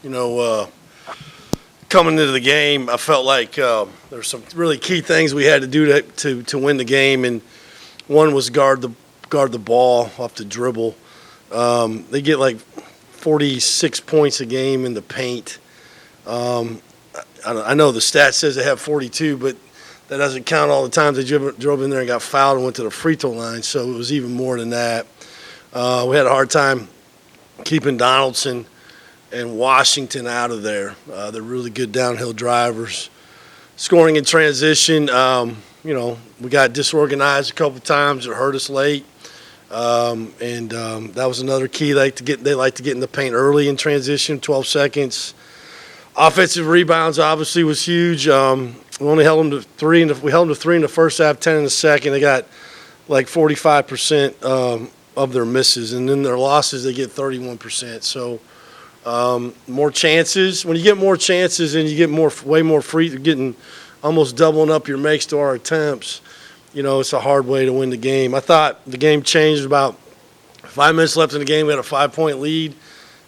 You know, coming into the game, I felt like there were some really key things we had to do to win the game, and one was guard the ball off the dribble. They get like 46 points a game in the paint. I know the stat says they have 42, but that doesn't count all the times they drove in there and got fouled and went to the free throw line. So it was even more than that. We had a hard time keeping Donaldson and Washington out of there. They're really good downhill drivers. Scoring in transition, we got disorganized a couple of times. It hurt us late. That was another key. They like to get in the paint early in transition, 12 seconds. Offensive rebounds obviously was huge. We only held them to three. We held them to 3 in the first half, 10 in the second. They got like 45% of their misses, and then their losses they get 31%. So more chances. When you get more chances and you get way more free, you're getting almost doubling up your makes to our attempts. It's a hard way to win the game. I thought the game changed about 5 minutes left in the game. We had a 5-point lead.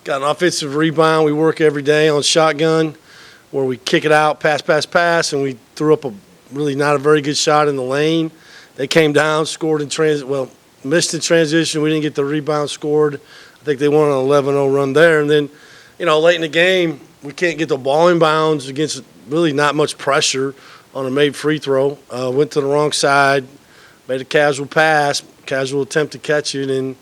Got an offensive rebound. We work every day on shotgun where we kick it out, pass, and we threw up a really not a very good shot in the lane. They came down, scored in missed in transition. We didn't get the rebound scored. I think they won an 11-0 run there. And then, late in the game, we can't get the ball in bounds against really not much pressure on a made free throw. Went to the wrong side, made a casual pass, casual attempt to catch it, and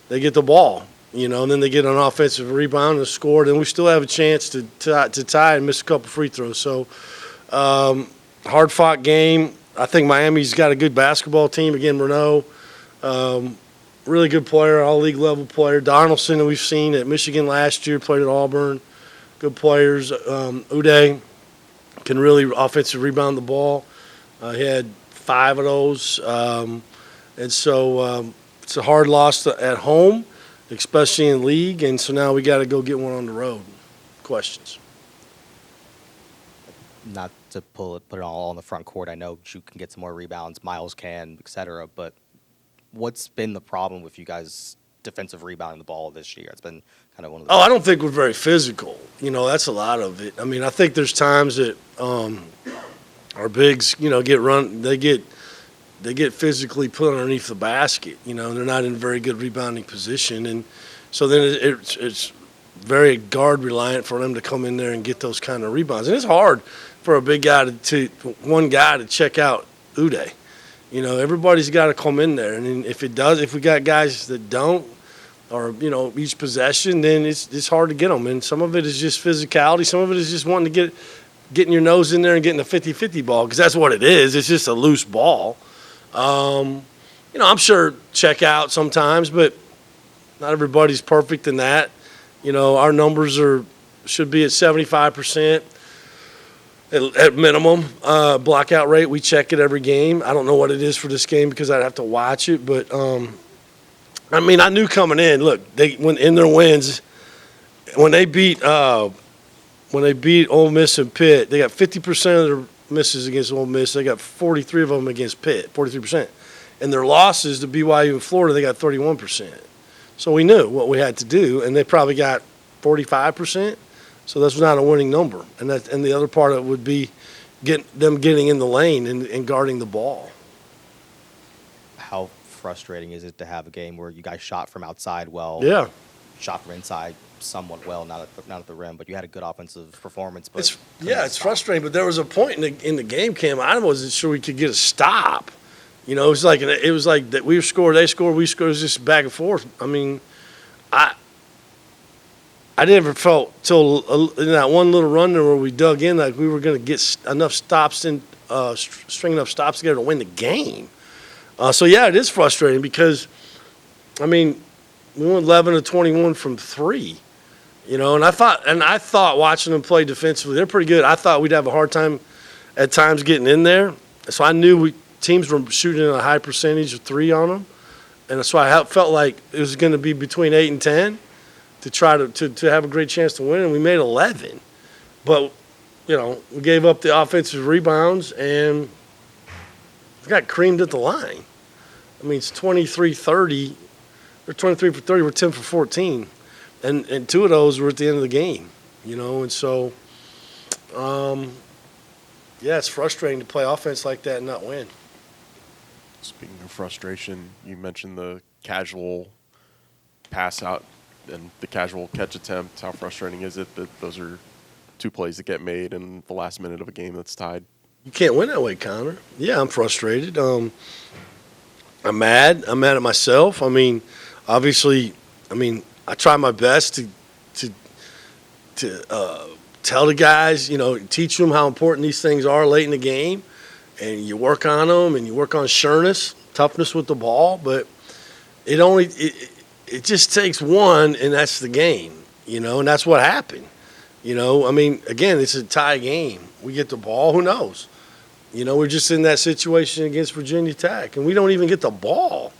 they get the ball. And then they get an offensive rebound and score, and we still have a chance to tie and miss a couple free throws. So, hard-fought game. I think Miami's got a good basketball team. Again, Renault, really good player, all-league level player. Donaldson, that we've seen at Michigan last year, played at Auburn. Good players. Uday can really offensive rebound the ball. He had 5 of those. It's a hard loss at home, especially in league, and so now we got to go get one on the road. Questions? Not to put it all on the front court. I know you can get some more rebounds, Miles can, et cetera, but what's been the problem with you guys defensive rebounding the ball this year? It's been kind of one of the I don't think we're very physical. That's a lot of it. I mean, I think there's times that our bigs, get run. They get physically put underneath the basket. They're not in a very good rebounding position, and so then it's very guard reliant for them to come in there and get those kind of rebounds. And it's hard for a big guy one guy to check out Uday. Everybody's got to come in there, and if we got guys that don't, or each possession, then it's hard to get them. And some of it is just physicality. Some of it is just wanting to getting your nose in there and getting a 50-50 ball, because that's what it is. It's just a loose ball. I'm sure check out sometimes, but not everybody's perfect in that. Our numbers should be at 75%. At minimum, blockout rate, we check it every game. I don't know what it is for this game because I'd have to watch it. But, I knew coming in, look, when in their wins, when they beat Ole Miss and Pitt, they got 50% of their misses against Ole Miss. They got 43 of them against Pitt, 43%. And their losses to BYU and Florida, they got 31%. So we knew what we had to do, and they probably got 45%. So that's not a winning number. And the other part of it would be getting in the lane and guarding the ball. How frustrating is it to have a game where you guys shot from outside well, shot from inside somewhat well, not at the rim, but you had a good offensive performance. But it's frustrating. But there was a point in the game, Cam, I wasn't sure we could get a stop. It was like that we scored, they scored, we scored. It was just back and forth. I mean, I never felt till in that one little run there where we dug in like we were going to get enough stops in, string enough stops together to win the game. It is frustrating because, we went 11 of 21 from 3, and I thought watching them play defensively, they're pretty good. I thought we'd have a hard time at times getting in there, so I knew teams were shooting a high percentage of 3 on them, and so I felt like it was going to be between 8 and 10. To try to have a great chance to win, and we made 11. But, we gave up the offensive rebounds and got creamed at the line. It's 23-30 They're 23 for 30. We're 10 for 14, and two of those were at the end of the game. And so, yeah, it's frustrating to play offense like that and not win. Speaking of frustration, you mentioned the casual pass out and the casual catch attempt. How frustrating is it that those are two plays that get made in the last minute of a game that's tied? You can't win that way, Connor. Yeah, I'm frustrated. I'm mad. I'm mad at myself. I mean, obviously, I try my best to tell the guys, teach them how important these things are late in the game, and you work on them, and you work on sureness, toughness with the ball. But it just takes one, and that's the game, and that's what happened. Again, it's a tie game. We get the ball. Who knows? We're just in that situation against Virginia Tech, and we don't even get the ball.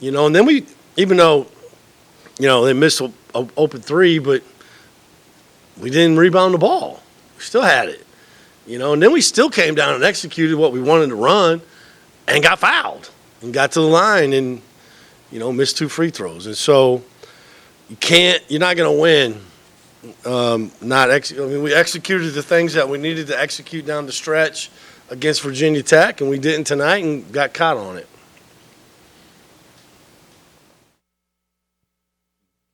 And then we, even though, they missed an open three, but we didn't rebound the ball. We still had it. And then we still came down and executed what we wanted to run and got fouled and got to the line and, missed two free throws. And so you're not going to win. We executed the things that we needed to execute down the stretch against Virginia Tech, and we didn't tonight and got caught on it.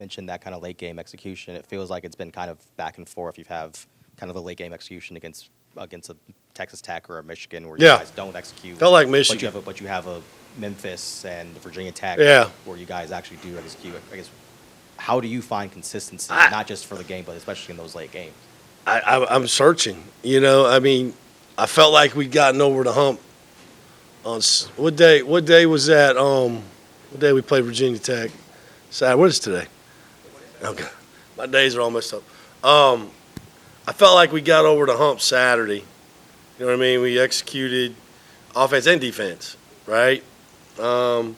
Mentioned that kind of late game execution. It feels like it's been kind of back and forth. You have kind of the late game execution against a Texas Tech or a Michigan where you guys don't execute. Felt like Michigan. But you have a Memphis and Virginia Tech where you guys actually do execute. I guess, how do you find consistency, not just for the game, but especially in those late games? I'm searching. I felt like we'd gotten over the hump. On what day was that? What day we played Virginia Tech? Saturday. What is today? Okay, my days are almost up. I felt like we got over the hump Saturday. You know what I mean? We executed offense and defense, right? To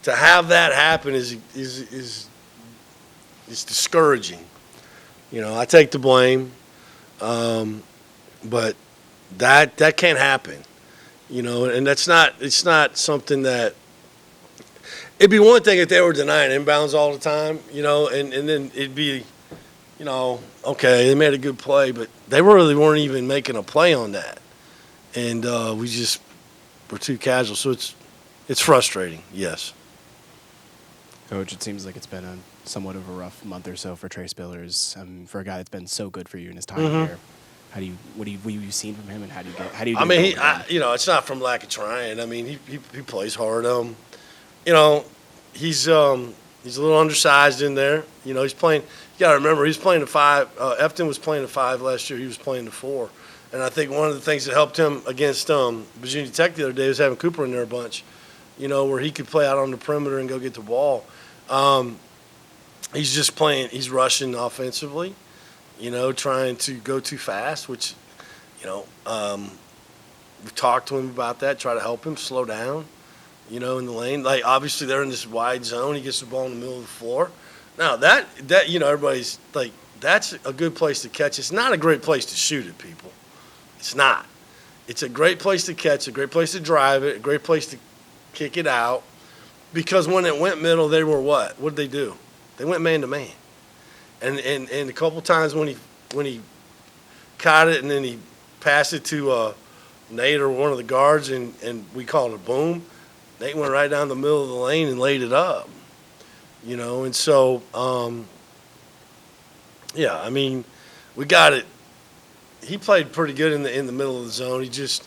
have that happen is discouraging. I take the blame, but that can't happen. And it's not something that. It'd be one thing if they were denying inbounds all the time, and then it'd be, okay, they made a good play, but they really weren't even making a play on that. And we just were too casual. So it's frustrating, yes. Coach, it seems like it's been somewhat of a rough month or so for Trey Spillers. For a guy that's been so good for you in his time here. What have you seen from him, and how do you get it's not from lack of trying. He plays hard. He's a little undersized in there. He's playing. You got to remember, he's playing the 5. Efton was playing the 5 last year. He was playing the 4. And I think one of the things that helped him against Virginia Tech the other day was having Cooper in there a bunch, where he could play out on the perimeter and go get the ball. He's just playing. He's rushing offensively, trying to go too fast, which, we've talked to him about that, try to help him slow down. In the lane. Like, obviously, they're in this wide zone. He gets the ball in the middle of the floor. Now, that everybody's like, that's a good place to catch. It's not a great place to shoot it, people. It's not. It's a great place to catch, a great place to drive it, a great place to kick it out. Because when it went middle, they were what? What did they do? They went man-to-man. And a couple times when he caught it and then he passed it to Nate or one of the guards and we called it a boom, Nate went right down the middle of the lane and laid it up, and so, we got it. He played pretty good in the middle of the zone. He just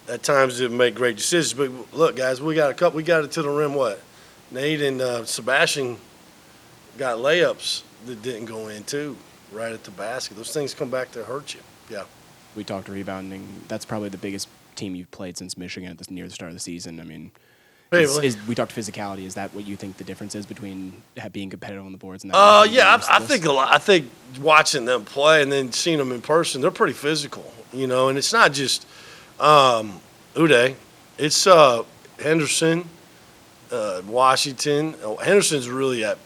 at times didn't make great decisions. But look, guys, we got it to the rim. What? Nate and Sebastian got layups that didn't go in too, right at the basket. Those things come back to hurt you. Yeah. We talked rebounding. That's probably the biggest team you've played since Michigan near the start of the season. We talked physicality. Is that what you think the difference is between being competitive on the boards and that? I think watching them play and then seeing them in person, they're pretty physical, and it's not just Uday. It's Henderson, Washington. Henderson's really I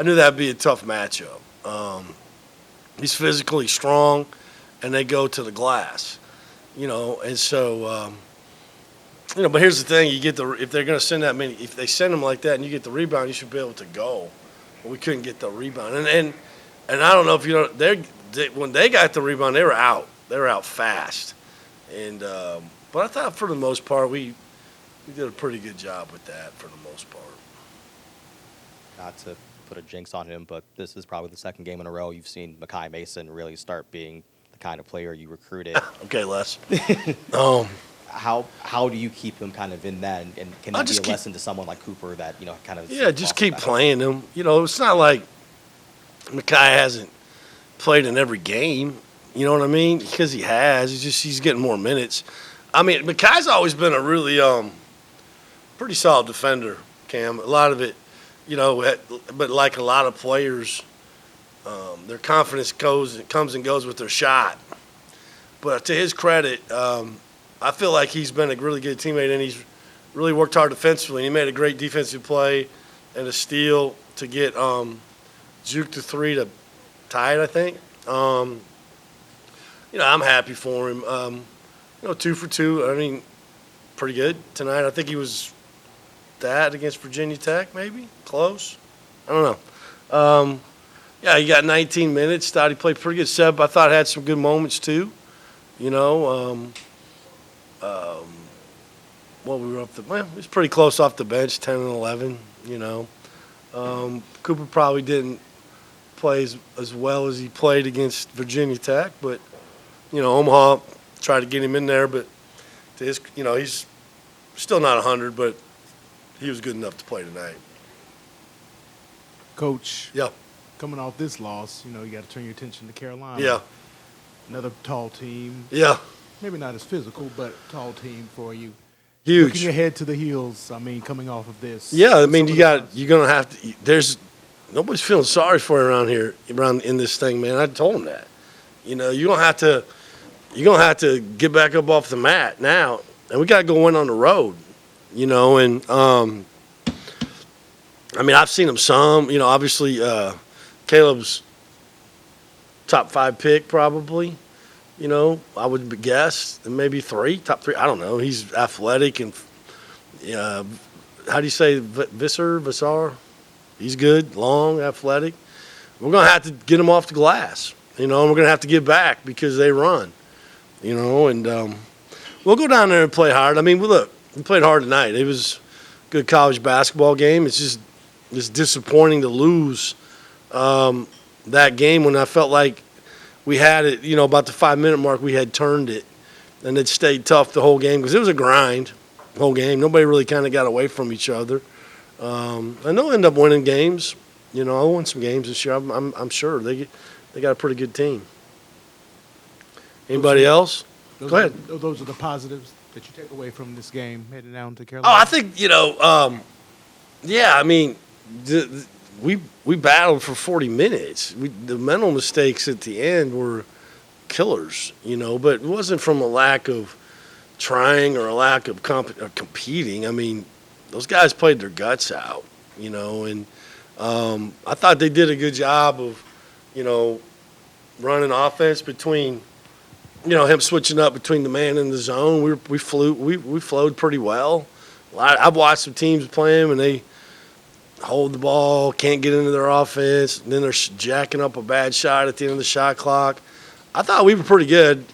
knew that'd be a tough matchup. He's physically strong, and they go to the glass, and so But here's the thing: if they're going to send that many, if they send them like that, and you get the rebound, you should be able to go. But we couldn't get the rebound, and I don't know if you know when they got the rebound, they were out. They were out fast, and but I thought for the most part we did a pretty good job with that for the most part. Not to put a jinx on him, but this is probably the second game in a row you've seen Mekhi Mason really start being the kind of player you recruited. Okay, Les. How do you keep him kind of in that, and can that be a lesson to someone like Cooper that kind of just keep playing him. It's not like Mekhi hasn't played in every game. You know what I mean? Because he has. He's getting more minutes. I mean, Mekhi's always been a really pretty solid defender, Cam. A lot of it, but like a lot of players, their confidence comes and goes with their shot. But to his credit, I feel like he's been a really good teammate, and he's really worked hard defensively. He made a great defensive play and a steal to get Juke to 3 to tie it, I think. I'm happy for him. 2 for 2. I mean, pretty good tonight. I think he was that against Virginia Tech, maybe close. I don't know. He got 19 minutes. Thought he played pretty good. Seb, I thought had some good moments too. We were it was pretty close off the bench, 10 and 11. Cooper probably didn't play as well as he played against Virginia Tech, but Omaha tried to get him in there, but to his, he's still not 100, but he was good enough to play tonight. Coach. Yeah. Coming off this loss, you got to turn your attention to Carolina. Yeah. Another tall team. Yeah. Maybe not as physical, but tall team for you. Huge. Looking ahead to the heels, coming off of this. Yeah, I mean, you're going to have to – nobody's feeling sorry for you around in this thing, man. I told him that. You're going to have to get back up off the mat now, and we got to go in on the road, and I've seen him some, obviously Caleb's top 5 pick probably, I would guess, and maybe top 3, I don't know. He's athletic and how do you say Visser? He's good, long, athletic. We're going to have to get him off the glass, and we're going to have to get back because they run, and we'll go down there and play hard. I mean, we played hard tonight. It was a good college basketball game. It's disappointing to lose that game when I felt like we had it, about the 5-minute mark, we had turned it, and it stayed tough the whole game because it was a grind the whole game. Nobody really kind of got away from each other. And they'll end up winning games. I'll win some games this year. I'm sure they got a pretty good team. Anybody else? Go ahead. Those are the positives that you take away from this game heading down to Carolina. Oh, I think we battled for 40 minutes. The mental mistakes at the end were killers, but it wasn't from a lack of trying or a lack of competing. I mean, those guys played their guts out, and I thought they did a good job of, running offense between, him switching up between the man and the zone. We flowed pretty well. I've watched some teams play them, and they hold the ball, can't get into their offense, and then they're jacking up a bad shot at the end of the shot clock. I thought we were pretty good,